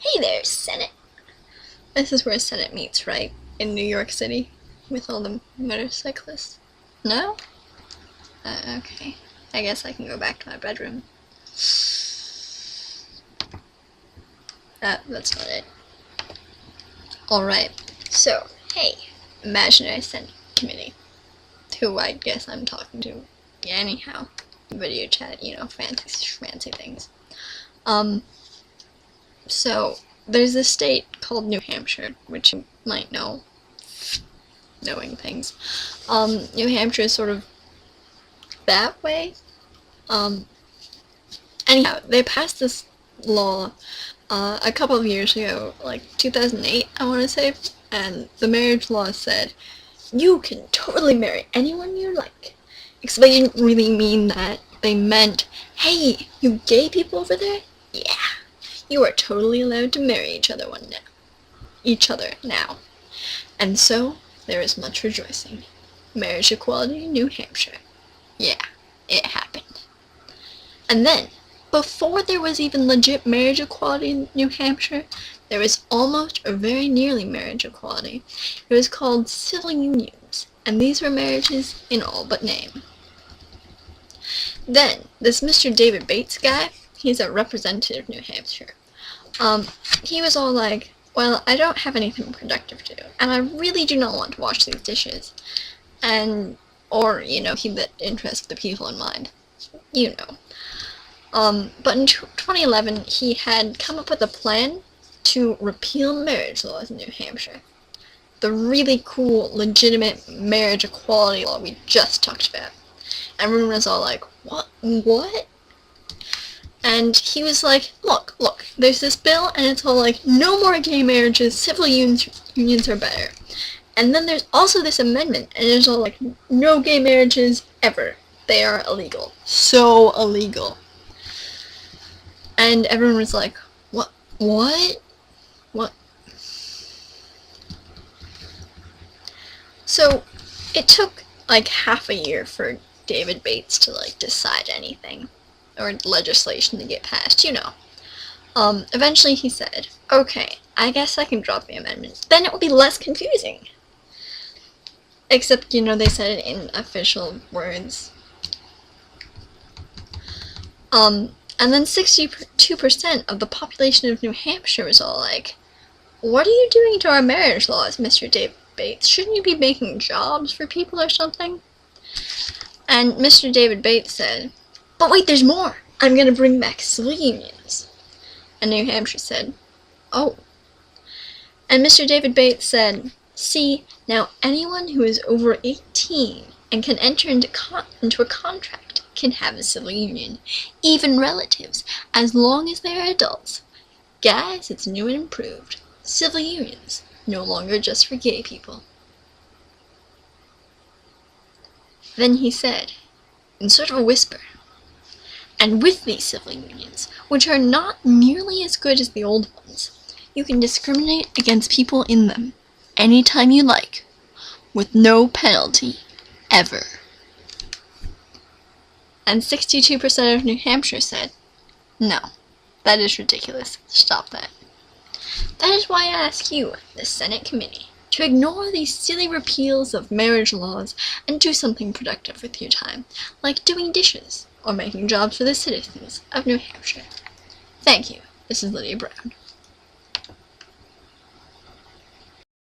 Hey there, Senate. This is where Senate meets, right? In New York City, with all the motorcyclists. No? Okay. I guess I can go back to my bedroom. That's not it. Alright, so, hey, imaginary Senate committee. Who I guess I'm talking to. Yeah, anyhow. Video chat, you know, fancy things. So, there's this state called New Hampshire, which you might know, knowing things. New Hampshire is sort of that way. Anyhow, they passed this law a couple of years ago, like 2008, I want to say, and the marriage law said, you can totally marry anyone you like. Except they didn't really mean that. They meant, hey, you gay people over there? Yeah, you are totally allowed to marry each other now. And so, there is much rejoicing. Marriage equality in New Hampshire. Yeah, it happened. And then, before there was even legit marriage equality in New Hampshire, there was almost or very nearly marriage equality. It was called civil unions, and these were marriages in all but name. Then, this Mr. David Bates guy, he's a representative of New Hampshire. He was all like, well, I don't have anything productive to do, and I really do not want to wash these dishes. Or, you know, keep the interest of the people in mind. You know. But in 2011, he had come up with a plan to repeal marriage laws in New Hampshire. The really cool, legitimate marriage equality law we just talked about. Everyone was all like, what? And he was like, look, there's this bill, and it's all like, no more gay marriages, civil unions are better. And then there's also this amendment, and it's all like, no gay marriages ever. They are illegal. So illegal. And everyone was like, what? So, it took like half a year for David Bates to like decide anything, or legislation to get passed, you know. Eventually he said, okay, I guess I can drop the amendment. Then it will be less confusing. Except, you know, they said it in official words. And then 62% of the population of New Hampshire was all like, what are you doing to our marriage laws, Mr. David Bates? Shouldn't you be making jobs for people or something? And Mr. David Bates said, but wait, there's more. I'm going to bring back civil unions. And New Hampshire said, oh. And Mr. David Bates said, see, now anyone who is over 18 and can enter into a contract can have a civil union, even relatives, as long as they are adults. Guys, it's new and improved. Civil unions, no longer just for gay people. Then he said, in sort of a whisper, and with these civil unions, which are not nearly as good as the old ones, you can discriminate against people in them anytime you like, with no penalty, ever. And 62% of New Hampshire said, no, that is ridiculous. Stop that. That is why I ask you, the Senate committee, to ignore these silly repeals of marriage laws and do something productive with your time, like doing dishes or making jobs for the citizens of New Hampshire. Thank you. This is Lydia Brown.